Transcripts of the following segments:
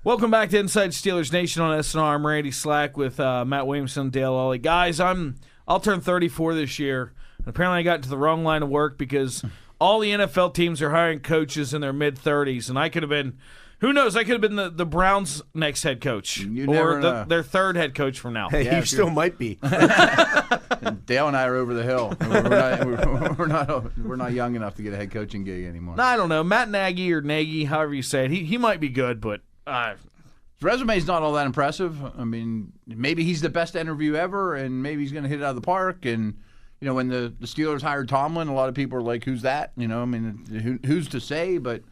Welcome back to Inside Steelers Nation on SNR. I'm Randy Slack with Matt Williamson, Dale Lolley. Guys, I'll turn 34 this year. And apparently I got into the wrong line of work because all the NFL teams are hiring coaches in their mid-30s, and I could have been, who knows, I could have been the Browns' next head coach or their third head coach from now. Hey, you still might be. Dale and I are over the hill. We're not young enough to get a head coaching gig anymore. No, I don't know. Matt Nagy or Nagy, however you say it, he might be good, but his resume's not all that impressive. I mean, maybe he's the best interview ever, and maybe he's going to hit it out of the park. And you know, when the Steelers hired Tomlin, a lot of people are like, "Who's that?" You know, I mean, who's to say? But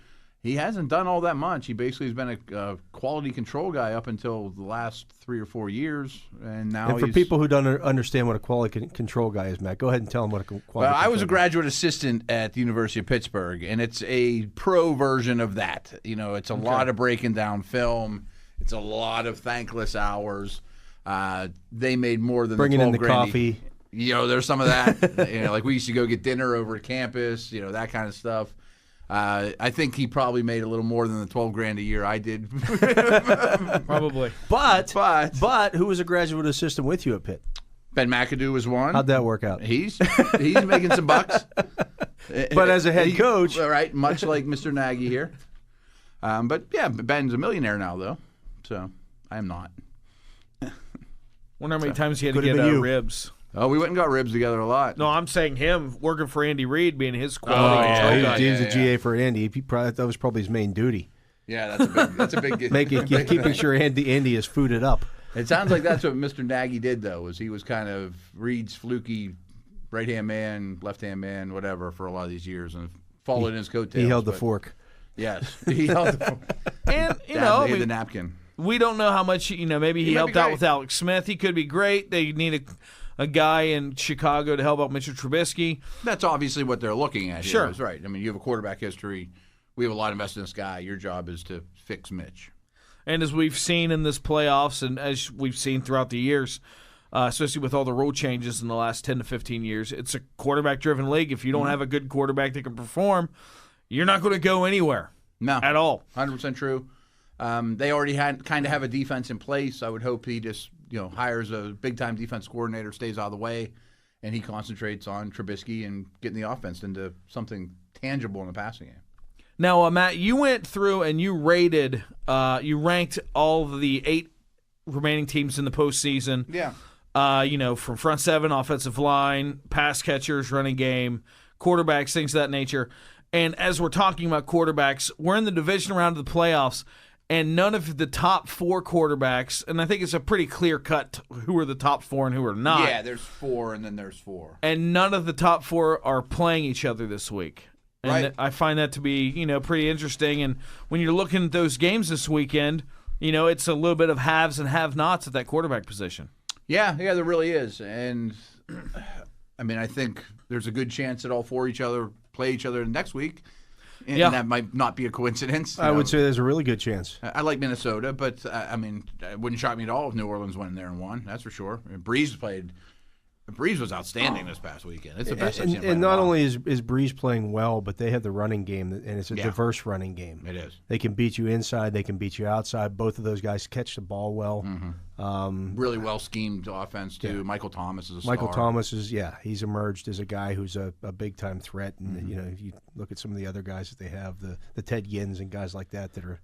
he hasn't done all that much. He basically has been a quality control guy up until the last 3 or 4 years, and now. And for people who don't understand what a quality control guy is, Matt, go ahead and tell them what a quality. Well, I was a graduate assistant at the University of Pittsburgh, and it's a pro version of that. You know, it's a lot of breaking down film. It's a lot of thankless hours. They made more than bringing in the grand. coffee. You know, there's some of that. You know, like we used to go get dinner over at campus. You know, that kind of stuff. I think he probably made a little more than the $12,000 a year I did. probably. But who was a graduate assistant with you at Pitt? Ben McAdoo was one. How'd that work out? He's making some bucks. But as a head coach, right? Much like Mr. Nagy here. But yeah, Ben's a millionaire now, though. So I am not. Wonder how many times he had to get ribs. Oh, we went and got ribs together a lot. No, I'm saying him working for Andy Reid, being his quality control guy. He's a GA for Andy. That was probably his main duty. Yeah, that's a big keeping sure Andy is fooded up. It sounds like that's what Mr. Nagy did, though, was he was kind of Reid's fluky right-hand man, left-hand man, whatever, for a lot of these years, and followed in his coattails. He held the fork. Yes, he held the fork. And, the napkin. We don't know how much, maybe he helped out with Alex Smith. He could be great. They need a guy in Chicago to help out Mitchell Trubisky. That's obviously what they're looking at here. Sure. That's right. I mean, you have a quarterback history. We have a lot invested in this guy. Your job is to fix Mitch. And as we've seen in this playoffs and as we've seen throughout the years, especially with all the rule changes in the last 10 to 15 years, it's a quarterback-driven league. If you don't have a good quarterback that can perform, you're not going to go anywhere at all. 100% true. They already kind of have a defense in place. I would hope he just hires a big-time defense coordinator, stays out of the way, and he concentrates on Trubisky and getting the offense into something tangible in the passing game. Now, Matt, you went through and you rated, you ranked all of the 8 remaining teams in the postseason. Yeah. From front seven, offensive line, pass catchers, running game, quarterbacks, things of that nature. And as we're talking about quarterbacks, we're in the division round of the playoffs, and none of the top 4 quarterbacks, and I think it's a pretty clear cut who are the top 4 and who are not. Yeah, there's 4 and then there's 4. And none of the top 4 are playing each other this week. And right. I find that to be, pretty interesting. And when you're looking at those games this weekend, it's a little bit of haves and have-nots at that quarterback position. Yeah, there really is. And, I mean, I think there's a good chance that all 4 play each other next week. And that might not be a coincidence. I would say there's a really good chance. I like Minnesota, but, it wouldn't shock me at all if New Orleans went in there and won. That's for sure. Breeze was outstanding this past weekend. It's the best I've seen. And not only is Breeze playing well, but they have the running game, and it's a diverse running game. It is. They can beat you inside. They can beat you outside. Both of those guys catch the ball well. Mm-hmm. Really well-schemed offense, too. Yeah. Michael Thomas is a star. Michael Thomas he's emerged as a guy who's a big-time threat. And, if you look at some of the other guys that they have, the Ted Gins and guys like that are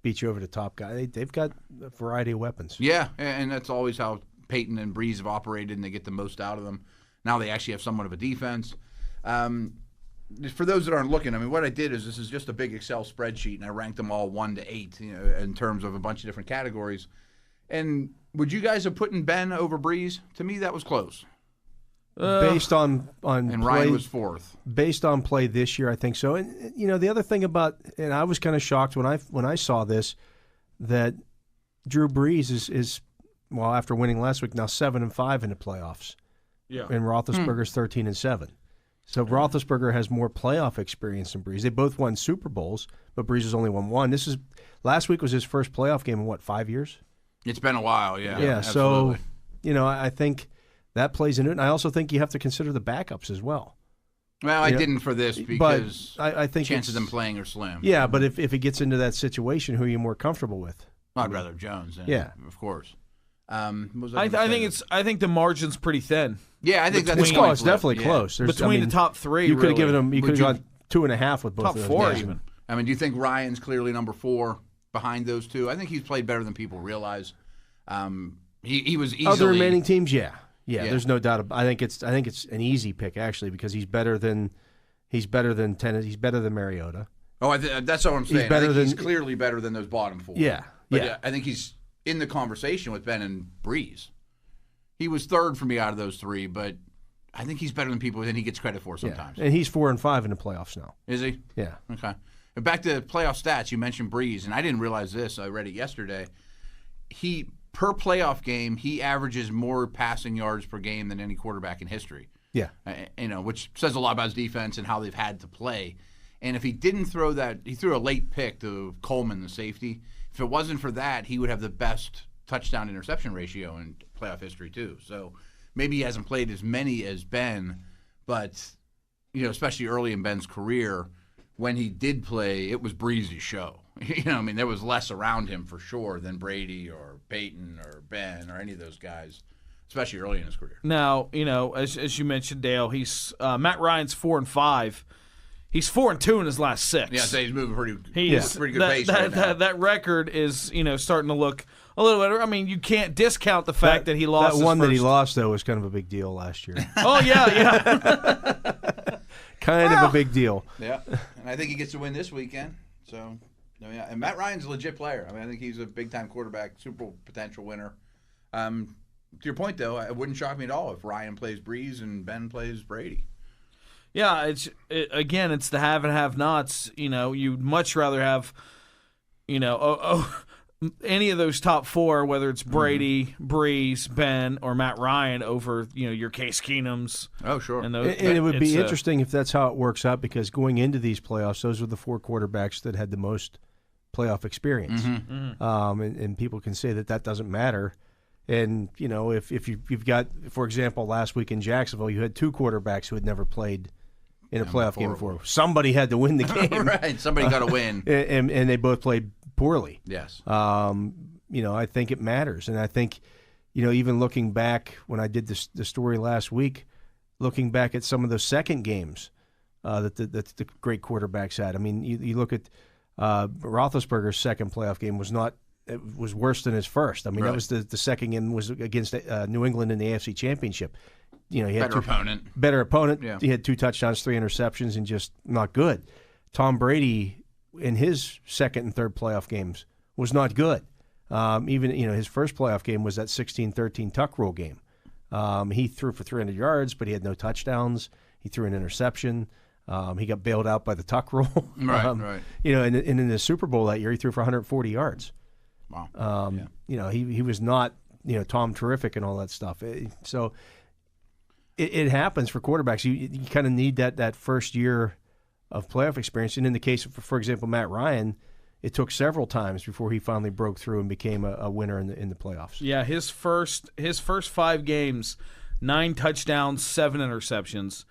beat you over the top guy. They've got a variety of weapons. Yeah, and that's always how Peyton and Breeze have operated, and they get the most out of them. Now they actually have somewhat of a defense. For those that aren't looking, what I did is this is just a big Excel spreadsheet, and I ranked them all 1 to 8, in terms of a bunch of different categories. And would you guys have put in Ben over Breeze? To me, that was close. Based on and play, Ryan was 4th. Based on play this year, I think so. And the other thing about, and I was kind of shocked when I saw this, that Drew Brees is well, after winning last week, now 7-5 in the playoffs. Yeah. And Roethlisberger's 13-7. So Roethlisberger has more playoff experience than Breeze. They both won Super Bowls, but Breeze has only won 1. Last week was his first playoff game in 5 years? It's been a while, yeah. Yeah, absolutely. So, I think that plays into it. And I also think you have to consider the backups as well. Well, I didn't for this because I think chances of them playing are slim. Yeah, but if it gets into that situation, who are you more comfortable with? I'd rather Jones. Yeah, of course. I think the margin's pretty thin. Yeah, I think that's it's close. It's definitely close. Between the top three, you could have really. given them. You could have gone 2.5 with both top of those four guys. even. I mean, do you think Ryan's clearly number 4 behind those two? I think he's played better than people realize. He was easily. Of the remaining teams, yeah. There's no doubt. I think it's an easy pick actually because he's better than Tennessee. He's better than Mariota. Oh, that's what I'm saying. He's clearly better than those bottom 4. Yeah, but I think he's in the conversation with Ben and Breeze. He was third for me out of those 3, but I think he's better than people than he gets credit for sometimes. Yeah. And he's 4 and 5 in the playoffs now. Is he? Yeah. Okay. And back to playoff stats, you mentioned Breeze, and I didn't realize this. I read it yesterday. Per playoff game, he averages more passing yards per game than any quarterback in history. Yeah. Which says a lot about his defense and how they've had to play. And if he didn't throw that, he threw a late pick to Coleman, the safety. If it wasn't for that, he would have the best touchdown-interception ratio in playoff history too. So maybe he hasn't played as many as Ben, but especially early in Ben's career, when he did play, it was Breeze's show. There was less around him for sure than Brady or Peyton or Ben or any of those guys, especially early in his career. Now, as you mentioned, Dale, he's Matt Ryan's 4 and 5. He's 4 and 2 in his last 6. Yeah, so he's moving pretty good pace right now. That record is, starting to look a little better. I mean, you can't discount the fact that he lost. That one that he lost though was kind of a big deal last year. Oh yeah. Kind of a big deal. Yeah, and I think he gets to win this weekend. So, and Matt Ryan's a legit player. I mean, I think he's a big-time quarterback, Super Bowl potential winner. To your point, though, it wouldn't shock me at all if Ryan plays Breeze and Ben plays Brady. Yeah, it's the have and have-nots. You'd much rather have, any of those top 4, whether it's Brady, Breeze, Ben, or Matt Ryan over, your Case Keenums. Oh, sure. And it would be interesting if that's how it works out because going into these playoffs, those were the 4 quarterbacks that had the most playoff experience. Mm-hmm. And people can say that doesn't matter. And, if you've got, for example, last week in Jacksonville, you had 2 quarterbacks who had never played in a playoff game before. Somebody had to win the game. Right, somebody got to win. And they both played poorly. Yes. I think it matters. And I think, even looking back when I did the story last week, looking back at some of those second games that the great quarterbacks had. I mean, you look at Roethlisberger's second playoff game was worse than his first. I mean, That was the second game was against New England in the AFC Championship. He had better opponent. Yeah. He had 2 touchdowns, 3 interceptions, and just not good. Tom Brady in his second and third playoff games was not good. Even his first playoff game was that 16-13 tuck rule game. He threw for 300 yards, but he had no touchdowns. He threw an interception. He got bailed out by the tuck rule. Right. And in the Super Bowl that year, he threw for 140 yards. Wow. He was not Tom terrific and all that stuff. So it happens for quarterbacks. You kind of need that first year of playoff experience. And in the case of, for example, Matt Ryan, it took several times before he finally broke through and became a winner in the playoffs. Yeah, his first 5 games, 9 touchdowns, 7 interceptions.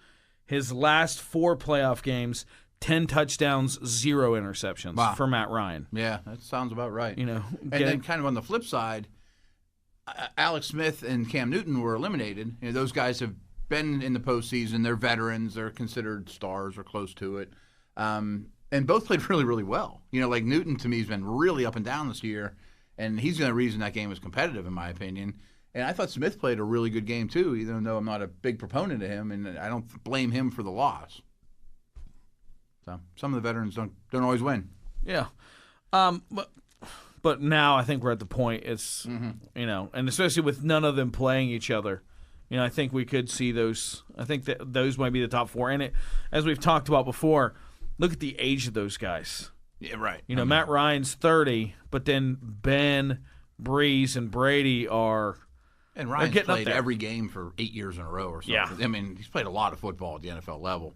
His last 4 playoff games, 10 touchdowns, 0 interceptions for Matt Ryan. Yeah, that sounds about right. And then kind of on the flip side, Alex Smith and Cam Newton were eliminated. Those guys have been in the postseason. They're veterans. They're considered stars or close to it. And both played really, really well. Like Newton to me has been really up and down this year, and he's the reason that game was competitive in my opinion. And I thought Smith played a really good game too, even though I'm not a big proponent of him, and I don't blame him for the loss. So some of the veterans don't always win. Yeah. But now I think we're at the point it's, and especially with none of them playing each other, I think we could see those. I think that those might be the top 4. And as we've talked about before, look at the age of those guys. Yeah, right. Matt Ryan's 30, but then Ben, Breeze, and Brady are. And Ryan's played every game for 8 years in a row or something. Yeah. I mean, he's played a lot of football at the NFL level.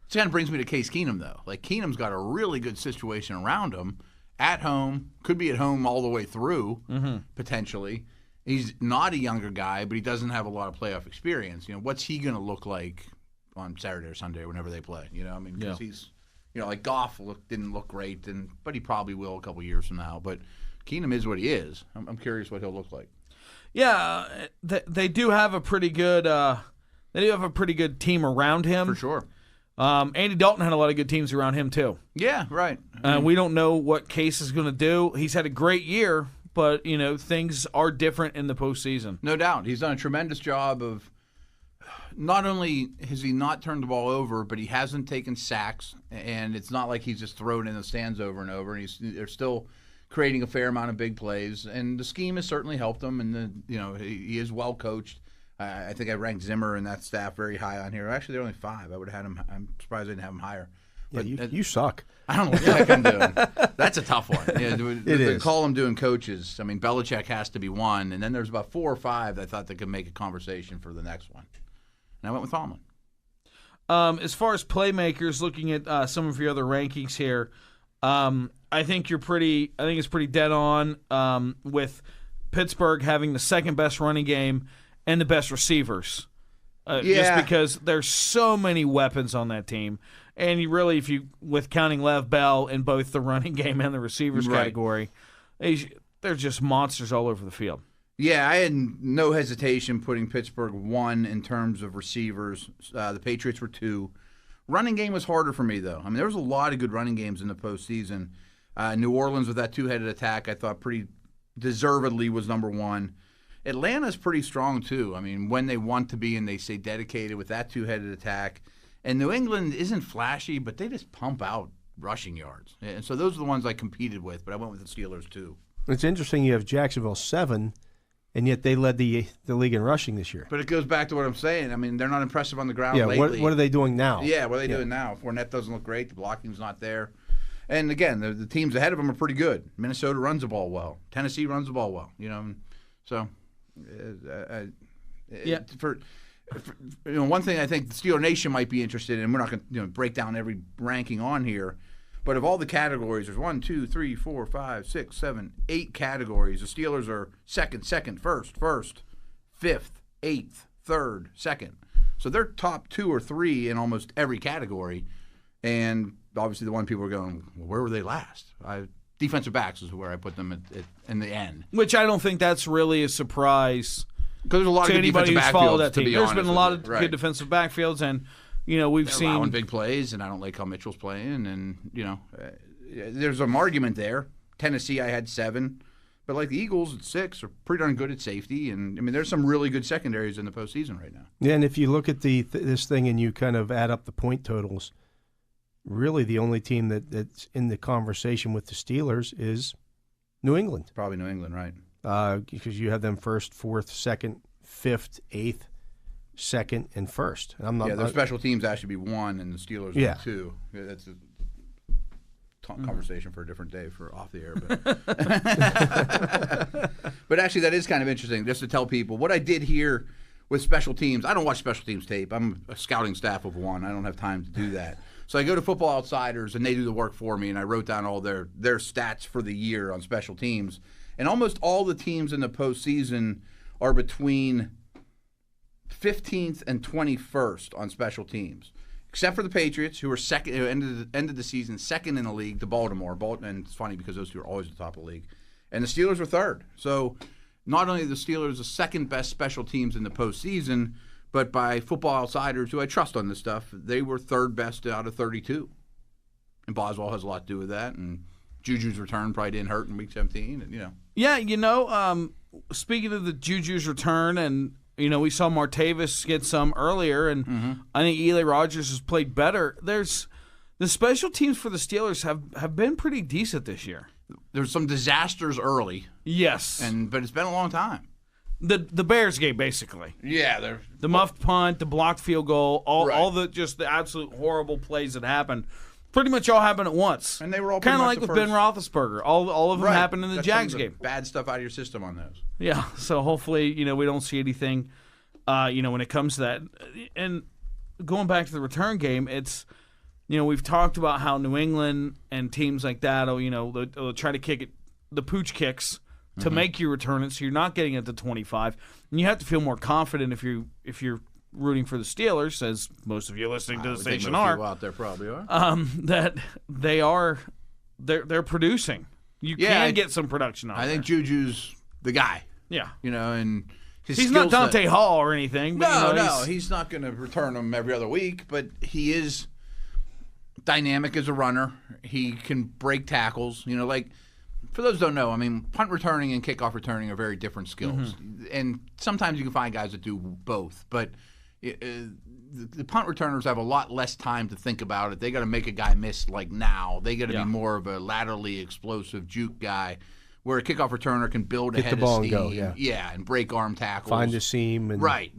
It kind of brings me to Case Keenum, though. Like, Keenum's got a really good situation around him. At home, could be at home all the way through, potentially. He's not a younger guy, but he doesn't have a lot of playoff experience. What's he going to look like on Saturday or Sunday or whenever they play. You know, I mean, because Yeah. he's, like Goff didn't look great, but he probably will a couple years from now. But Keenum is what he is. I'm curious what he'll look like. Yeah, they do have a pretty good. They do have a pretty good team around him. For sure. Andy Dalton had a lot of good teams around him too. Yeah, right. We don't know what Case is going to do. He's had a great year, but things are different in the postseason. No doubt. He's done a tremendous job of not only has he not turned the ball over, but he hasn't taken sacks, and it's not like he's just thrown in the stands over and over. And they're still creating a fair amount of big plays, and the scheme has certainly helped him. And he is well coached. I think I ranked Zimmer and that staff very high on here. Actually, they're only 5. I would have had him. I'm surprised I didn't have him higher. But you suck. I don't know what the heck I'm doing. That's a tough one. Yeah, It is. Call them doing coaches. I mean, Belichick has to be one, and then there's about 4 or 5 that I thought that could make a conversation for the next one. And I went with Tomlin. As far as playmakers, looking at some of your other rankings here, I think it's pretty dead on with Pittsburgh having the second best running game and the best receivers. Just because there's so many weapons on that team. And you really, with counting Lev Bell in both the running game and the receivers category, they're just monsters all over the field. Yeah, I had no hesitation putting Pittsburgh 1 in terms of receivers. The Patriots were 2. Running game was harder for me, though. I mean, there was a lot of good running games in the postseason. New Orleans with that 2-headed attack, I thought pretty deservedly was number 1. Atlanta's pretty strong, too. I mean, when they want to be and they stay dedicated with that 2-headed attack. And New England isn't flashy, but they just pump out rushing yards. And so those are the ones I competed with, but I went with the Steelers, too. It's interesting you have Jacksonville 7, and yet they led the league in rushing this year. But it goes back to what I'm saying. I mean, they're not impressive on the ground Yeah, lately. what are they doing now? Yeah, what are they doing now? Fournette doesn't look great. The blocking's not there. And, again, the teams ahead of them are pretty good. Minnesota runs the ball well. Tennessee runs the ball well. So one thing I think the Steeler Nation might be interested in, we're not going to break down every ranking on here, but of all the categories, there's 1, 2, 3, 4, 5, 6, 7, 8 categories. The Steelers are second, first, 5th, 8th, 3rd, 2nd. So they're top 2 or 3 in almost every category. And obviously the one people are going, well, where were they last? Defensive backs is where I put them in the end. Which I don't think that's really a surprise. Because there's a lot to of good anybody defensive who's followed backfields, that to team. be There's honest been a with lot you. of Right. good defensive backfields, and we've They're seen allowing big plays, and I don't like how Mitchell's playing. And there's an argument there. Tennessee, I had 7, but like the Eagles at 6 are pretty darn good at safety. And I mean, there's some really good secondaries in the postseason right now. Yeah, and if you look at this thing and you kind of add up the point totals, really the only team that's in the conversation with the Steelers is New England. Probably New England, right? Because you have them 1st, 4th, 2nd, 5th, 8th, 2nd, and 1st. And I'm not. Yeah, their special teams actually be 1, and the Steelers are 2. Yeah, that's a conversation for a different day for off the air. But actually, that is kind of interesting. Just to tell people what I did here with special teams. I don't watch special teams tape. I'm a scouting staff of 1. I don't have time to do that. So I go to Football Outsiders, and they do the work for me, and I wrote down all their stats for the year on special teams. And almost all the teams in the postseason are between 15th and 21st on special teams, except for the Patriots, who are second, who ended the season second in the league to Baltimore. And it's funny because those two are always at the top of the league. And the Steelers were 3rd. So not only are the Steelers the second best special teams in the postseason, but by Football Outsiders, who I trust on this stuff, they were 3rd best out of 32. And Boswell has a lot to do with that. And Juju's return probably didn't hurt in Week 17. And, Yeah, speaking of the Juju's return, and we saw Martavis get some earlier, and I think Eli Rogers has played better. The special teams for the Steelers have been pretty decent this year. There's some disasters early. Yes, but it's been a long time. The Bears game, basically. Yeah, the muffed punt, the blocked field goal, all Right. the absolute horrible plays that happened. Pretty much all happened at once. And they were all kind of pretty like much with the Ben Roethlisberger. All of them happened in the Got Jags some of the game. Bad stuff out of your system on those. Yeah, so hopefully, we don't see anything, when it comes to that. And going back to the return game, it's, we've talked about how New England and teams like that, they'll try to kick it, the pooch kicks to make you return it, so you're not getting it to 25. And you have to feel more confident if you're rooting for the Steelers, as most of you listening to the station most are, people out there probably are. that they're producing. You can get some production out of I think Juju's the guy. Yeah. And he's not Dante Hall or anything. But, no, he's not going to return them every other week, but he is dynamic as a runner. He can break tackles. For those who don't know, punt returning and kickoff returning are very different skills. Mm-hmm. And sometimes you can find guys that do both. But the punt returners have a lot less time to think about it. They got to make a guy miss now. They got to be more of a laterally explosive juke guy, where a kickoff returner can build ahead the ball of steam. and go, and break arm tackles. Find the seam. And, right.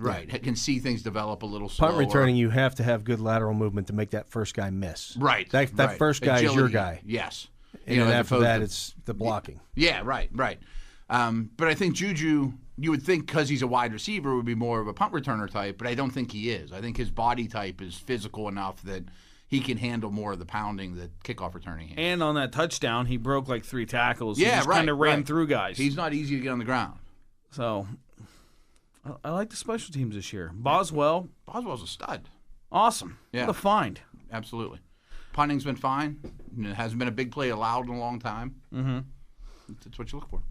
Can see things develop a little slower. Punt returning, you have to have good lateral movement to make that first guy miss. Right. That first guy Agility, is your guy. Yes. And then after that, it's the blocking. Yeah, right. But I think Juju, you would think because he's a wide receiver, would be more of a punt returner type, but I don't think he is. I think his body type is physical enough that he can handle more of the pounding that kickoff returning handles. And on that touchdown, he broke 3 tackles. Yeah, he just kind of ran through guys. He's not easy to get on the ground. So, I like the special teams this year. Boswell's a stud. Awesome. Yeah. What a find. Absolutely. Punting's been fine. It hasn't been a big play allowed in a long time. Mm-hmm. That's what you look for.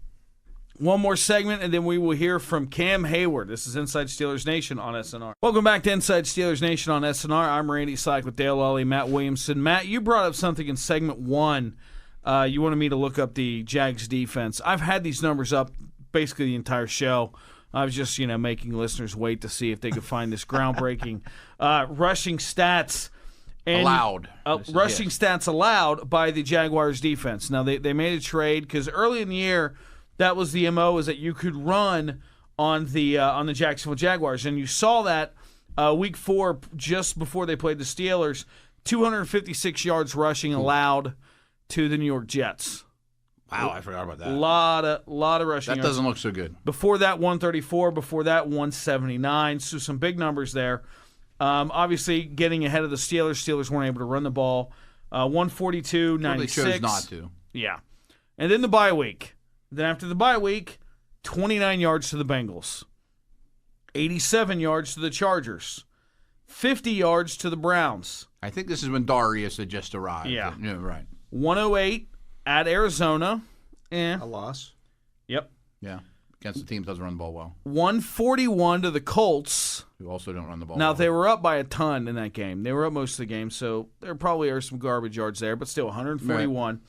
One more segment, and then we will hear from Cam Hayward. This is Inside Steelers Nation on SNR. Welcome back to Inside Steelers Nation on SNR. I'm Randy Slack with Dale Lolley, Matt Williamson. Matt, you brought up something in segment 1. You wanted me to look up the Jags defense. I've had these numbers up basically the entire show. I was just, making listeners wait to see if they could find this groundbreaking rushing stats. Allowed. Rushing stats allowed by the Jaguars defense. Now, they made a trade because early in the year, that was the MO, is that you could run on the Jacksonville Jaguars. And you saw that week 4, just before they played the Steelers, 256 yards rushing allowed to the New York Jets. Wow, I forgot about that. A lot of rushing yards. That doesn't look so good. Before that, 134. Before that, 179. So some big numbers there. Obviously, getting ahead of the Steelers. Steelers weren't able to run the ball. 142, 96. They chose not to. Yeah. And then the bye week. Then after the bye week, 29 yards to the Bengals. 87 yards to the Chargers. 50 yards to the Browns. I think this is when Darius had just arrived. Yeah. Right. 108 at Arizona. A loss. Yep. Yeah. Against the team that doesn't run the ball well. 141 to the Colts. Who also don't run the ball Now, well. they were up by a ton in that game. They were up most of the game, so there probably are some garbage yards there, but still 141. Right.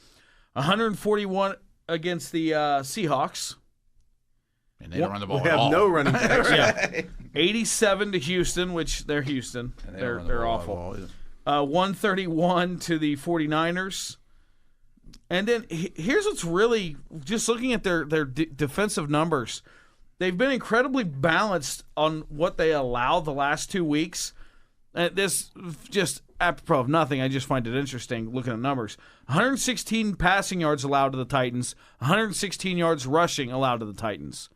141 against the Seahawks. And they don't run the ball at all. We have no running backs. Yeah. 87 to Houston, which they're Houston. They're awful. 131 to the 49ers. And then here's what's really, just looking at their defensive numbers, they've been incredibly balanced on what they allow the last 2 weeks. This just apropos of nothing. I just find it interesting looking at numbers. 116 passing yards allowed to the Titans. 116 yards rushing allowed to the Titans.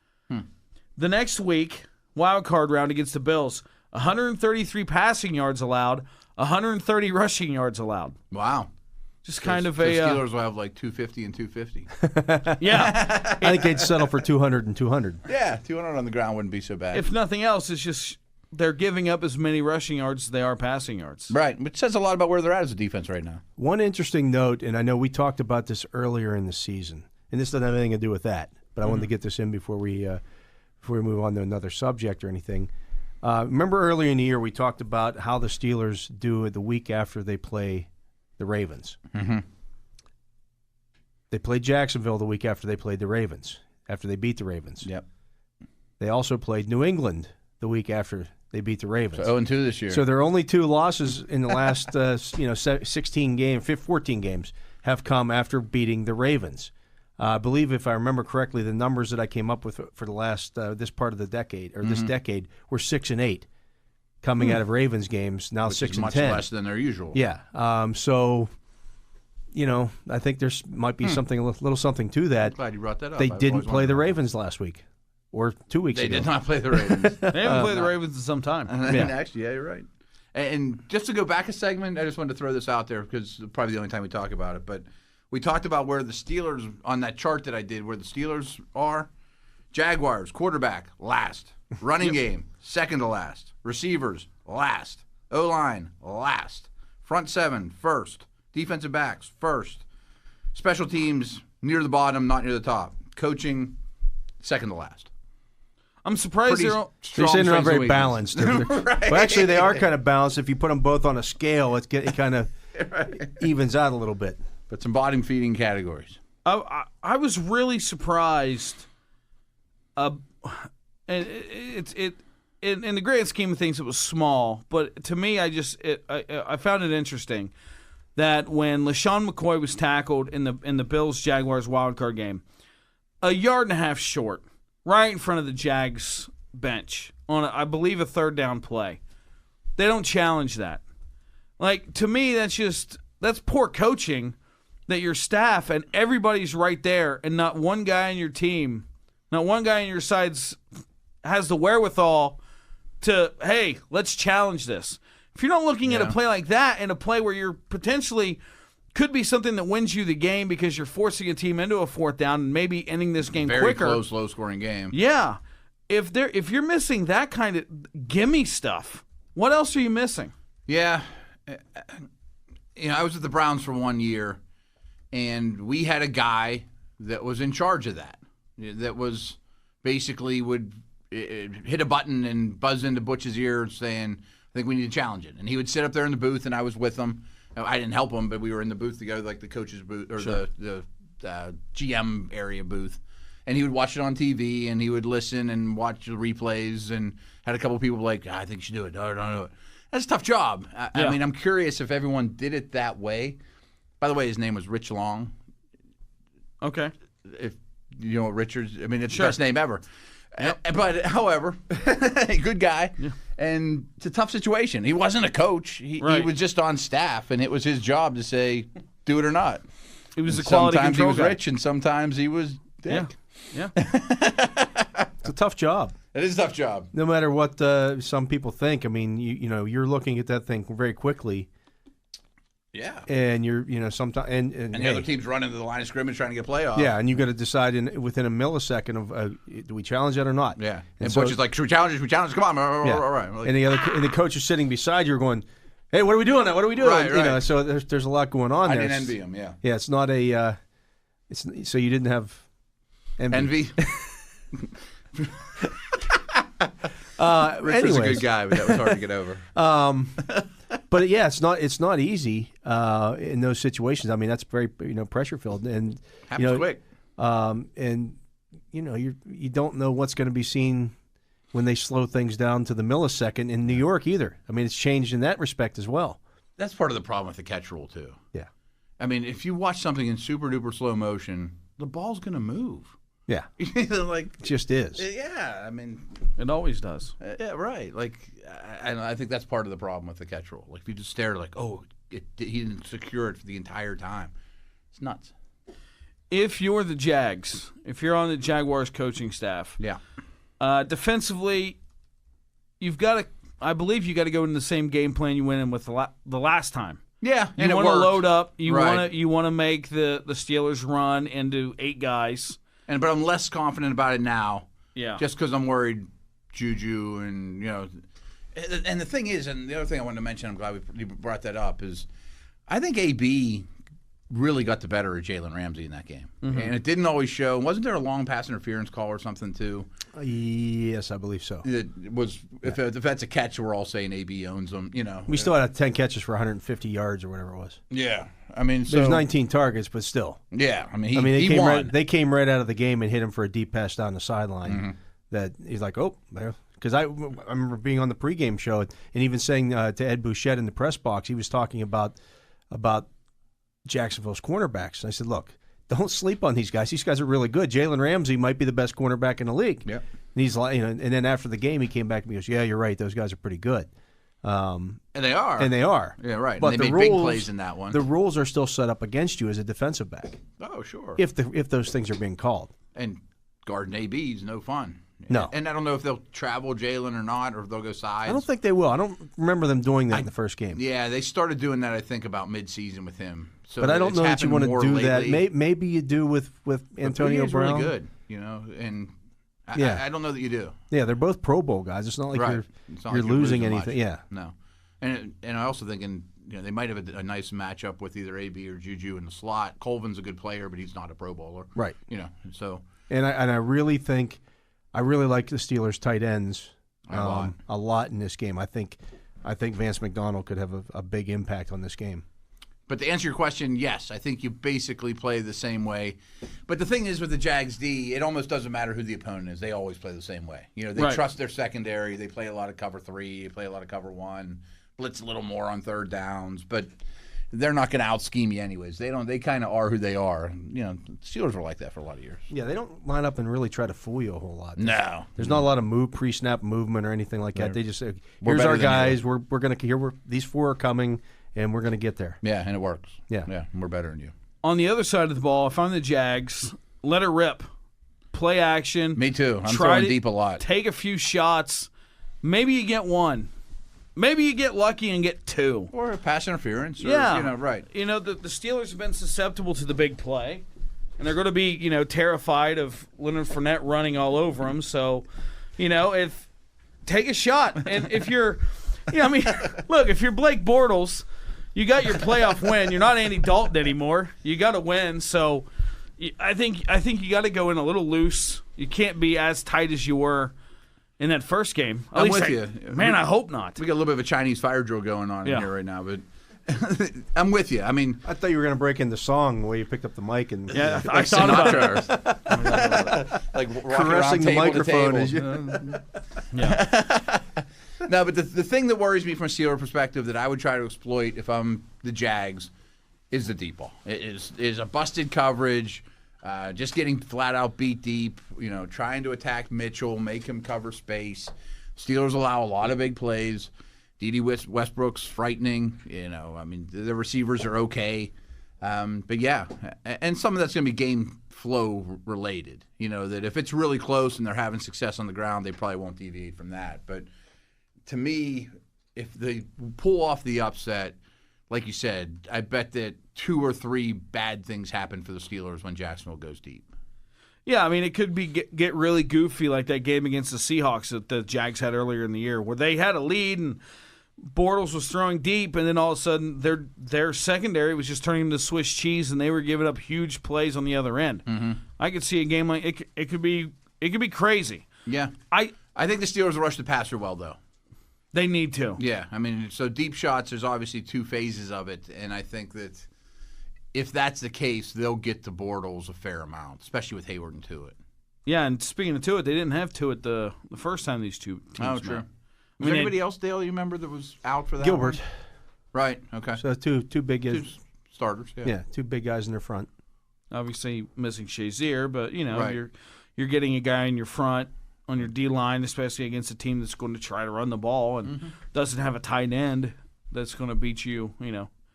The next week, wild card round against the Bills, 133 passing yards allowed. 130 rushing yards allowed. Wow. Just kind of the a. Steelers will have 250 and 250. Yeah. I think they'd settle for 200 and 200. Yeah, 200 on the ground wouldn't be so bad. If nothing else, it's just they're giving up as many rushing yards as they are passing yards. Right, which says a lot about where they're at as a defense right now. One interesting note, and I know we talked about this earlier in the season, and this doesn't have anything to do with that, but I wanted to get this in before we move on to another subject or anything. Remember earlier in the year we talked about how the Steelers do it the week after they play the Ravens. Mm-hmm. They played Jacksonville the week after they played the Ravens, after they beat the Ravens. Yep. They also played New England the week after they beat the Ravens. So 0-2 this year. So their only 2 losses in the last 14 games have come after beating the Ravens. I believe, if I remember correctly, the numbers that I came up with for the last this part of the decade or this decade were 6-8 coming out of Ravens games. Now 6-10, much less than their usual. Yeah. So, I think there's might be something a little something to that. I'm glad you brought that up. They didn't play the Ravens last week or 2 weeks ago. They did not play the Ravens. They haven't played the Ravens in some time. Actually, yeah, you're right. And just to go back a segment, I just wanted to throw this out there because it's probably the only time we talk about it. But we talked about where the Steelers, on that chart that I did, where the Steelers are. Jaguars, quarterback, last. Running game, second to last. Receivers, last. O-line, last. Front seven, first. Defensive backs, first. Special teams, near the bottom, not near the top. Coaching, second to last. I'm surprised they're saying they're not very weakness. balanced. Right. Well, actually, they are kind of balanced. If you put them both on a scale, it kind of evens out a little bit. But some bottom-feeding categories. I was really surprised. And in the grand scheme of things, it was small. But to me, I found it interesting that when LaShawn McCoy was tackled in the Bills-Jaguars wildcard game, a yard and a half short, right in front of the Jags bench on, I believe, a third down play. They don't challenge that. Like, to me, that's poor coaching that your staff and everybody's right there and not one guy on your team, not one guy on your sides has the wherewithal to, hey, let's challenge this. If you're not looking at a play like that and a play where you're potentially could be something that wins you the game because you're forcing a team into a fourth down and maybe ending this game Very quicker. Very close, low-scoring game. Yeah. If you're missing that kind of gimme stuff, what else are you missing? Yeah. I was with the Browns for 1 year, and we had a guy that was in charge of that. That was basically would hit a button and buzz into Butch's ear saying, I think we need to challenge it. And he would sit up there in the booth, and I was with him. I didn't help him, but we were in the booth together, like the coach's booth or the GM area booth. And he would watch it on TV, and he would listen and watch the replays, and had a couple of people like, I think you should do it. No, don't do it. That's a tough job. I mean, I'm curious if everyone did it that way. By the way, his name was Rich Long. Okay. If you know what Richard's, I mean, it's the best name ever. Yep. But, however, good guy. Yeah. And it's a tough situation. He wasn't a coach. He was just on staff, and it was his job to say, do it or not. He was the quality control control Sometimes he was guy. rich, and sometimes he was dick. Yeah. It's a tough job. It is a tough job. No matter what some people think. I mean, you're looking at that thing very quickly. Yeah. And you're sometimes and the other team's running to the line of scrimmage trying to get playoff. Yeah, and you got to decide within a millisecond of do we challenge that or not? Yeah. And Butch is like, should we challenge it? Should we challenge it? Come on. All right. Like, and the coach is sitting beside you, going, "Hey, what are we doing now? What are we doing?" Right. So there's a lot going on there. I didn't envy him. Yeah. Yeah, it's not a. So you didn't have envy. Richard's a good guy, but that was hard to get over. But yeah, it's not easy in those situations. I mean, that's very pressure filled, and happens quick. And you don't know what's going to be seen when they slow things down to the millisecond in New York either. I mean, it's changed in that respect as well. That's part of the problem with the catch rule too. Yeah, I mean, if you watch something in super duper slow motion, the ball's going to move. Yeah, like it just is. Yeah, I mean, it always does. Yeah, right. Like, I think that's part of the problem with the catch rule. Like, if you just stare like, he didn't secure it for the entire time, it's nuts. If you're the Jags, if you're on the Jaguars coaching staff, defensively, I believe you got to go in the same game plan you went in with the last time. Yeah, you want to load up. You want to make the Steelers run into 8 guys. But I'm less confident about it now. Yeah. Just because I'm worried Juju and and the thing is, and the other thing I wanted to mention, I'm glad you brought that up, is I think AB really got the better of Jalen Ramsey in that game, and it didn't always show. Wasn't there a long pass interference call or something too? Yes, I believe so. It was. If that's a catch, we're all saying AB owns them. We still had 10 catches for 150 yards or whatever it was. Yeah. I mean, there's 19 targets, but still. Yeah, he won. They came right out of the game and hit him for a deep pass down the sideline. That he's like, there. Because I remember being on the pregame show and even saying to Ed Bouchette in the press box, he was talking about Jacksonville's cornerbacks. And I said, look, don't sleep on these guys. These guys are really good. Jalen Ramsey might be the best cornerback in the league. Yeah. And he's like, and then after the game, he came back and he goes, yeah, you're right. Those guys are pretty good. And they are. Yeah, right. But and they made big plays in that one. The rules are still set up against you as a defensive back. Oh, sure. If those things are being called. And guarding AB is no fun. No. And I don't know if they'll travel Jalen or not, or if they'll go sides. I don't think they will. I don't remember them doing that in the first game. Yeah, they started doing that, I think, about mid-season with him. So but I don't know that you want to do lately. that. Maybe you do with Antonio Brown. Really good, and I don't know that you do. Yeah, they're both Pro Bowl guys. It's not like Right. you're It's not you're like losing much. anything. Yeah. No. And I also think they might have a nice matchup with either AB or Juju in the slot. Colvin's a good player, but he's not a Pro Bowler. Right. So. And I really think I really like the Steelers tight ends a lot in this game. I think Vance McDonald could have a big impact on this game. But to answer your question, yes, I think you basically play the same way. But the thing is with the Jags D, it almost doesn't matter who the opponent is. They always play the same way. They trust their secondary. They play a lot of cover 3. They play a lot of cover 1. Blitz a little more on third downs. But they're not going to out-scheme you anyways. They kind of are who they are. Steelers were like that for a lot of years. Yeah, they don't line up and really try to fool you a whole lot. No. There's not a lot of pre-snap movement or anything like that. They just say, We're here's better our than guys. We're going to these 4 are coming. And we're going to get there. Yeah, and it works. Yeah. We're better than you. On the other side of the ball, if I'm the Jags, let it rip. Play action. Me too. I'm Try throwing to deep a lot. Take a few shots. Maybe you get 1. Maybe you get lucky and get 2. Or pass interference. Or, Yeah. Right. The Steelers have been susceptible to the big play, and they're going to be, terrified of Leonard Fournette running all over them. So, if take a shot. And if you're, look, if you're Blake Bortles, you got your playoff win. You're not Andy Dalton anymore. You got to win. So I think you got to go in a little loose. You can't be as tight as you were in that first game. I'm with you. Man, I hope not. We got a little bit of a Chinese fire drill going on in here right now, but I'm with you. I I thought you were going to break into song the way you picked up the mic and Yeah, I thought about Sinatra, like caressing the microphone. Yeah. No, but the thing that worries me from a Steeler perspective that I would try to exploit if I'm the Jags is the deep ball. It is a busted coverage, just getting flat out beat deep. Trying to attack Mitchell, make him cover space. Steelers allow a lot of big plays. D.D. Westbrook's frightening. The receivers are okay. But yeah, and some of that's going to be game flow related. That if it's really close and they're having success on the ground, they probably won't deviate from that. But to me, if they pull off the upset, like you said, I bet that 2 or 3 bad things happen for the Steelers when Jacksonville goes deep. Yeah, it could be get really goofy like that game against the Seahawks that the Jags had earlier in the year, where they had a lead and Bortles was throwing deep, and then all of a sudden their secondary was just turning into Swiss cheese, and they were giving up huge plays on the other end. Mm-hmm. I could see a game like it could be crazy. Yeah, I think the Steelers will rush the passer well though. They need to. Yeah, so deep shots, there's obviously 2 phases of it, and I think that if that's the case, they'll get to Bortles a fair amount, especially with Hayward and Tuitt. Yeah, and speaking of Tuitt, they didn't have Tuitt the first time these two teams met. True. Was there anybody else, Dale, you remember that was out for that Gilbert. one? Right, okay. So two big guys. 2 starters, yeah. Yeah, 2 big guys in their front. Obviously missing Shazier, but Right. you're getting a guy in your front on your D-line, especially against a team that's going to try to run the ball and doesn't have a tight end that's going to beat you,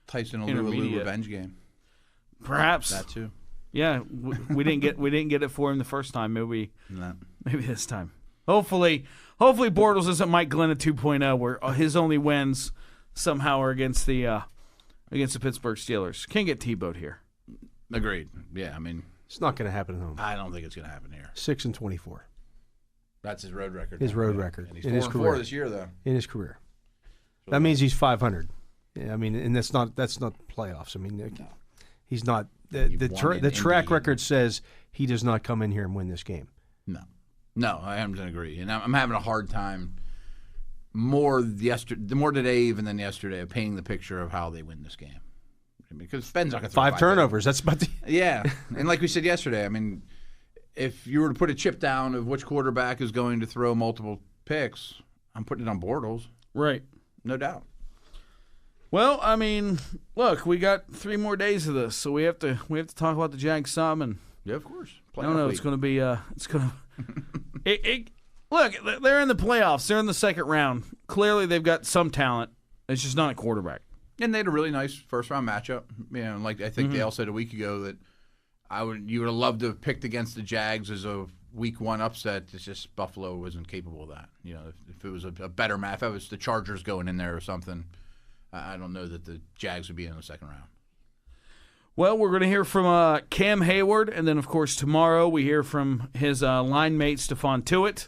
Tyson intermediate. revenge game. Perhaps. That too. Yeah, we didn't get it for him the first time. Maybe this time. Hopefully Bortles isn't Mike Glenn at 2.0, where his only wins somehow are against the Pittsburgh Steelers. Can't get T-Bowed here. Agreed. Yeah, It's not going to happen at home. I don't think it's going to happen here. 6-24. That's his road record. His road record And he's in his 4-4 career. this year, though. In his career. That means he's 500. Yeah, and that's not playoffs. He's not. The track record says he does not come in here and win this game. No, I am to agree, and I'm having a hard time more today even than yesterday of painting the picture of how they win this game, because Ben's not going to throw 5 turnovers. That's about yeah, and like we said yesterday, if you were to put a chip down of which quarterback is going to throw multiple picks, I'm putting it on Bortles, Right. no doubt. Well, look, we got 3 more days of this, so we have to talk about the Jags some, and Yeah, of course. I don't know. It's going to be. Look, they're in the playoffs. They're in the second round. Clearly, they've got some talent. It's just not a quarterback. And they had a really nice first-round matchup. Like I think Dale said a week ago that you would have loved to have picked against the Jags as a Week 1 upset. It's just Buffalo wasn't capable of that. If it was a better match, if it was the Chargers going in there or something, I don't know that the Jags would be in the second round. Well, we're going to hear from Cam Hayward, and then, of course, tomorrow we hear from his line mate, Stephon Tuitt.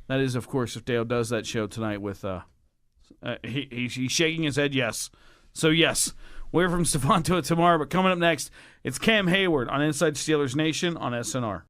That is, of course, if Dale does that show tonight with he's shaking his head yes. So, yes, we'll hear from Stephon Tuitt tomorrow, but coming up next, it's Cam Hayward on Inside Steelers Nation on SNR.